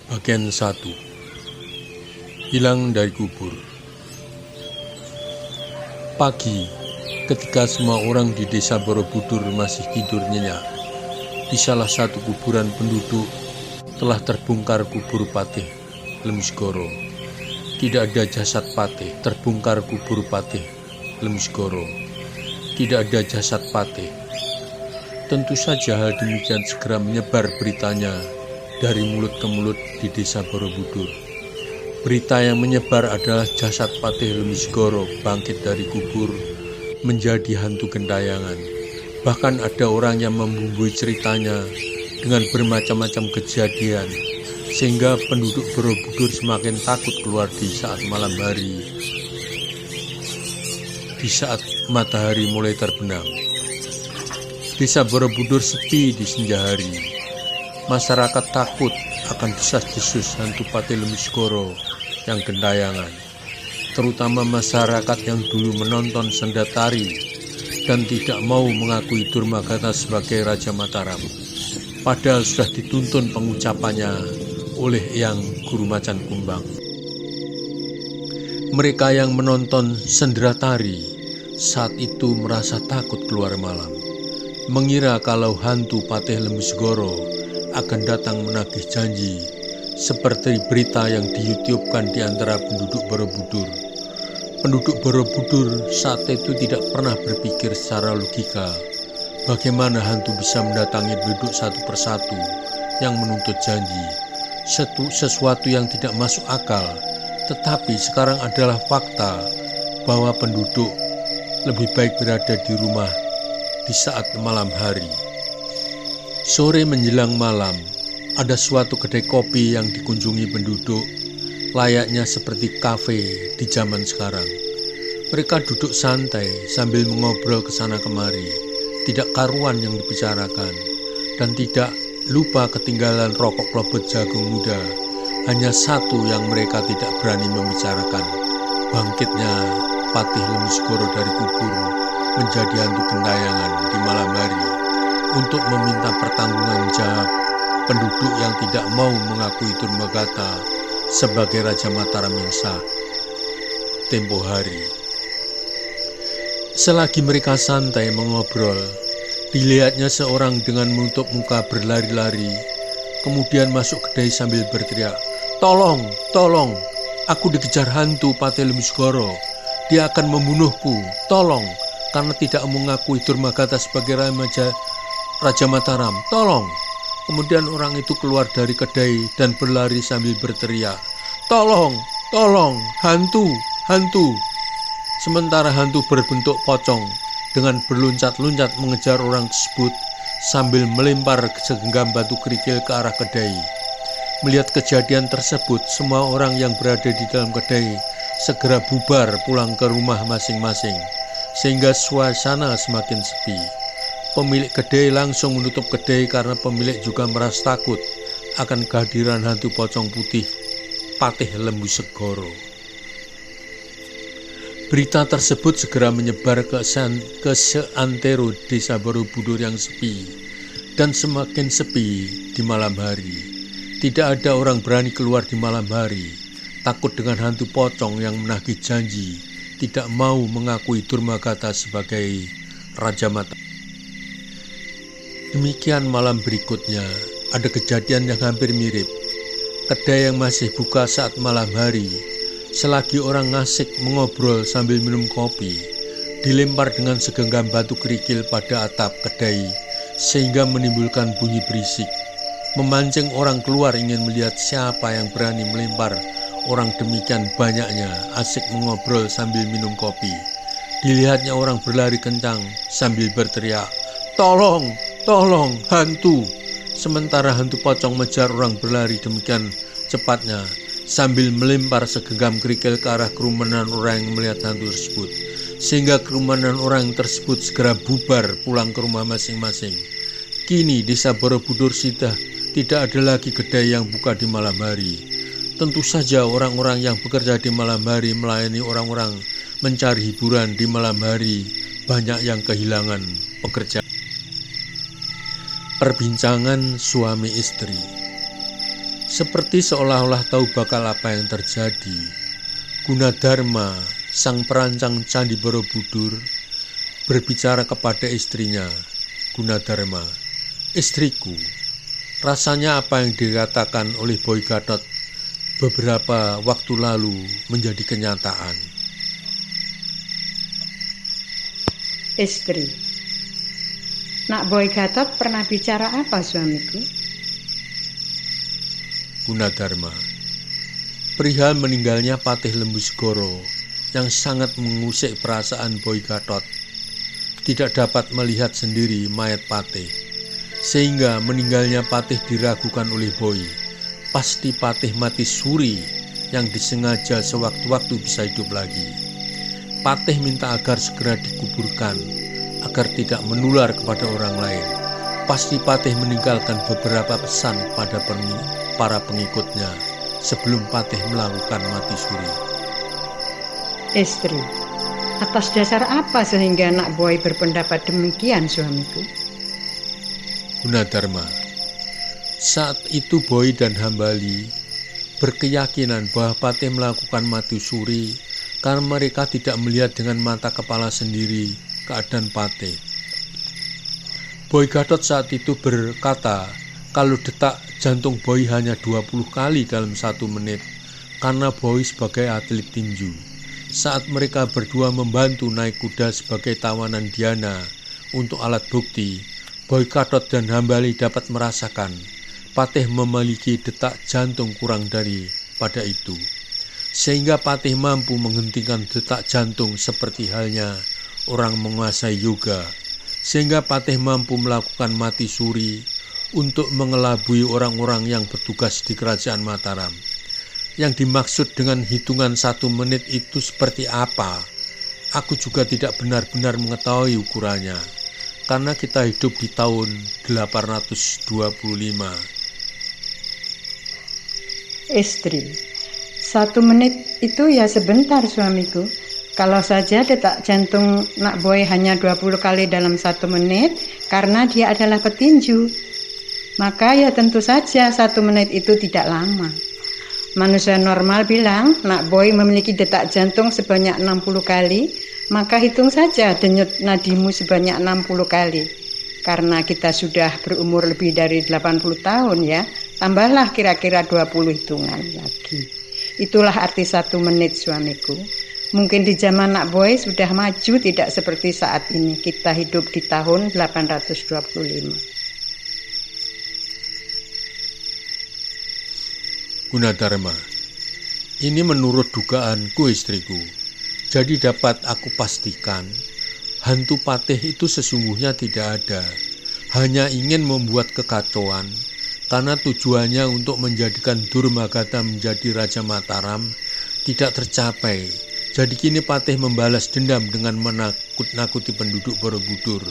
Bagian 1. Hilang dari kubur. Pagi, ketika semua orang di desa Borobudur masih tidur nyenyak, di salah satu kuburan penduduk telah terbongkar kubur Patih Lemsgoro. Tidak ada jasad Patih, terbongkar kubur Patih Lemsgoro. Tidak ada jasad Patih. Tentu saja hal demikian segera menyebar beritanya dari mulut ke mulut di desa Borobudur. Berita yang menyebar adalah jasad Patih Lemsgoro bangkit dari kubur menjadi hantu gentayangan. Bahkan ada orang yang membumbui ceritanya dengan bermacam-macam kejadian, sehingga penduduk Borobudur semakin takut keluar di saat malam hari, di saat matahari mulai terbenam. Desa Borobudur sepi di senja hari. Masyarakat takut akan desas-desus hantu Patih Lemsgoro yang gentayangan, terutama masyarakat yang dulu menonton senda tari dan tidak mau mengakui Durmagata sebagai Raja Mataram, padahal sudah dituntun pengucapannya oleh Eyang Guru Macan Kumbang. Mereka yang menonton sendera tari saat itu merasa takut keluar malam, mengira kalau hantu Patih Lemsgoro akan datang menagih janji, seperti berita yang di-YouTube-kan di antara penduduk Borobudur. Penduduk Borobudur saat itu tidak pernah berpikir secara logika bagaimana hantu bisa mendatangi penduduk satu persatu yang menuntut janji, sesuatu yang tidak masuk akal. Tetapi sekarang adalah fakta bahwa penduduk lebih baik berada di rumah di saat malam hari. Sore menjelang malam, ada suatu kedai kopi yang dikunjungi penduduk, layaknya seperti kafe di zaman sekarang. Mereka duduk santai sambil mengobrol ke sana kemari, tidak karuan yang dibicarakan, dan tidak lupa ketinggalan rokok klobot jagung muda. Hanya satu yang mereka tidak berani membicarakan, bangkitnya Patih Lemsgoro dari kubur menjadi hantu gentayangan di malam hari, untuk meminta pertanggungan jawab penduduk yang tidak mau mengakui Durmagata sebagai Raja Mataram yang sah tempo hari. Selagi mereka santai mengobrol, dilihatnya seorang dengan menutup muka berlari-lari, kemudian masuk kedai sambil berteriak, "Tolong, tolong, aku dikejar hantu Patih Lemsgoro. Dia akan membunuhku, tolong, karena tidak mengakui Durmagata sebagai Raja Mataram, tolong." Kemudian orang itu keluar dari kedai dan berlari sambil berteriak, "Tolong, tolong, hantu, hantu." Sementara hantu berbentuk pocong dengan berluncat-luncat mengejar orang tersebut sambil melempar segenggam batu kerikil ke arah kedai. Melihat kejadian tersebut, semua orang yang berada di dalam kedai segera bubar pulang ke rumah masing-masing, sehingga suasana semakin sepi. Pemilik kedai langsung menutup kedai karena pemilik juga merasa takut akan kehadiran hantu pocong putih Patih Lemsgoro. Berita tersebut segera menyebar ke seantero desa Borobudur yang sepi, dan semakin sepi di malam hari. Tidak ada orang berani keluar di malam hari, takut dengan hantu pocong yang menagih janji, tidak mau mengakui Durmagata sebagai Raja Mataram. Demikian malam berikutnya, ada kejadian yang hampir mirip. Kedai yang masih buka saat malam hari, selagi orang asik mengobrol sambil minum kopi, dilempar dengan segenggam batu kerikil pada atap kedai, sehingga menimbulkan bunyi berisik, memancing orang keluar ingin melihat siapa yang berani melempar orang demikian banyaknya asik mengobrol sambil minum kopi. Dilihatnya orang berlari kencang sambil berteriak, "Tolong, tolong, hantu." Sementara hantu pocong mengejar orang berlari demikian cepatnya sambil melempar segenggam kerikil ke arah kerumunan orang yang melihat hantu tersebut, sehingga kerumunan orang tersebut segera bubar pulang ke rumah masing-masing. Kini desa Borobudur sudah tidak ada lagi kedai yang buka di malam hari. Tentu saja orang-orang yang bekerja di malam hari melayani orang-orang mencari hiburan di malam hari banyak yang kehilangan pekerjaan. Perbincangan suami istri. Seperti seolah-olah tahu bakal apa yang terjadi, Gunadarma, sang perancang Candi Borobudur, berbicara kepada istrinya. Gunadarma, istriku, rasanya apa yang dikatakan oleh Boy Gatot beberapa waktu lalu menjadi kenyataan. Istri, Nak Boy Gatot pernah bicara apa suamiku? Gunadarma, perihal meninggalnya Patih Lembusgoro yang sangat mengusik perasaan Boy Gatot. Tidak dapat melihat sendiri mayat Patih, sehingga meninggalnya Patih diragukan oleh Boy. Pasti Patih mati suri yang disengaja sewaktu-waktu bisa hidup lagi. Patih minta agar segera dikuburkan agar tidak menular kepada orang lain. Pasti Patih meninggalkan beberapa pesan pada para pengikutnya sebelum Patih melakukan mati suri. Istri, atas dasar apa sehingga Nak Boy berpendapat demikian suamiku? Gunadarma, saat itu Boy dan Hambali berkeyakinan bahwa Patih melakukan mati suri karena mereka tidak melihat dengan mata kepala sendiri keadaan Patih. Boy Gatot saat itu berkata kalau detak jantung Boy hanya 20 kali dalam 1 menit karena Boy sebagai atlet tinju. Saat mereka berdua membantu naik kuda sebagai tawanan Diana untuk alat bukti, Boy Gatot dan Hambali dapat merasakan Patih memiliki detak jantung kurang daripada itu, sehingga Patih mampu menghentikan detak jantung seperti halnya orang menguasai yoga, sehingga Patih mampu melakukan mati suri untuk mengelabui orang-orang yang bertugas di Kerajaan Mataram. Yang dimaksud dengan hitungan 1 menit itu seperti apa? Aku juga tidak benar-benar mengetahui ukurannya, karena kita hidup di tahun 825. Istri, 1 menit itu ya sebentar suamiku. Kalau saja detak jantung Nak Boy hanya 20 kali dalam 1 menit karena dia adalah petinju, maka ya tentu saja 1 menit itu tidak lama. Manusia normal bilang Nak Boy memiliki detak jantung sebanyak 60 kali, maka hitung saja denyut nadimu sebanyak 60 kali. Karena kita sudah berumur lebih dari 80 tahun ya, tambahlah kira-kira 20 hitungan lagi. Itulah arti 1 menit suamiku. Mungkin di zaman Nak Boy sudah maju, tidak seperti saat ini. Kita hidup di tahun 825. Gunadarma, ini menurut dugaanku istriku. Jadi dapat aku pastikan, hantu Patih itu sesungguhnya tidak ada. Hanya ingin membuat kekacauan, karena tujuannya untuk menjadikan Durmagata menjadi Raja Mataram tidak tercapai. Jadi kini Patih membalas dendam dengan menakut-nakuti penduduk Borobudur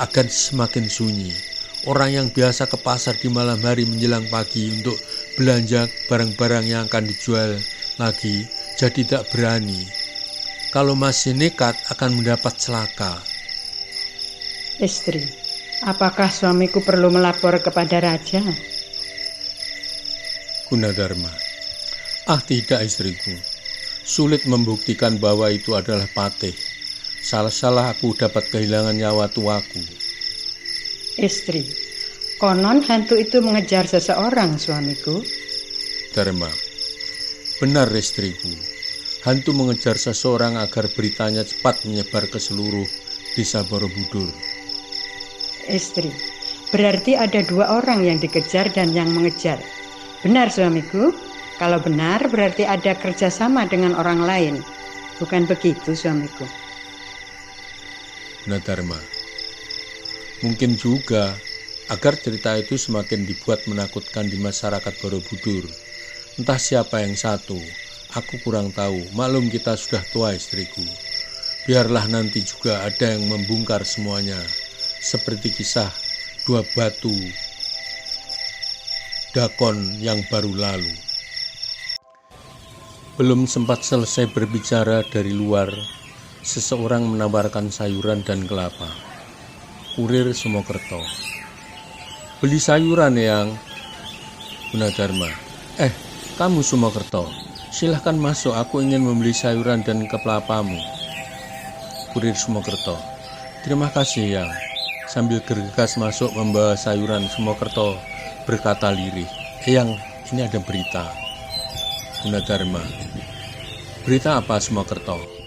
agar semakin sunyi. Orang yang biasa ke pasar di malam hari menjelang pagi untuk belanja barang-barang yang akan dijual lagi, jadi tak berani. Kalau masih nekat akan mendapat celaka. Istri, apakah suamiku perlu melapor kepada raja? Gunadarma, tidak istriku. Sulit membuktikan bahwa itu adalah Patih. Salah-salah aku dapat kehilangan nyawa tuaku. Istri, konon hantu itu mengejar seseorang suamiku. Dharma, benar istriku. Hantu mengejar seseorang agar beritanya cepat menyebar ke seluruh desa Borobudur. Istri, berarti ada 2 orang yang dikejar dan yang mengejar. Benar suamiku? Kalau benar berarti ada kerjasama dengan orang lain. Bukan begitu suamiku? Dharma, mungkin juga agar cerita itu semakin dibuat menakutkan di masyarakat Borobudur. Entah siapa yang satu, aku kurang tahu. Maklum kita sudah tua istriku. Biarlah nanti juga ada yang membongkar semuanya. Seperti kisah 2 batu dakon yang baru lalu. Belum sempat selesai berbicara dari luar, seseorang menawarkan sayuran dan kelapa. Kurir Sumokerto. Beli sayuran yang Gunadarma. Kamu Sumokerto, silahkan masuk, aku ingin membeli sayuran dan kepelapamu. Kurir Sumokerto, terima kasih Yang. Sambil gergas masuk membawa sayuran, Sumokerto berkata lirih, Yang, ini ada berita. Gunadarma, berita apa Sumokerto?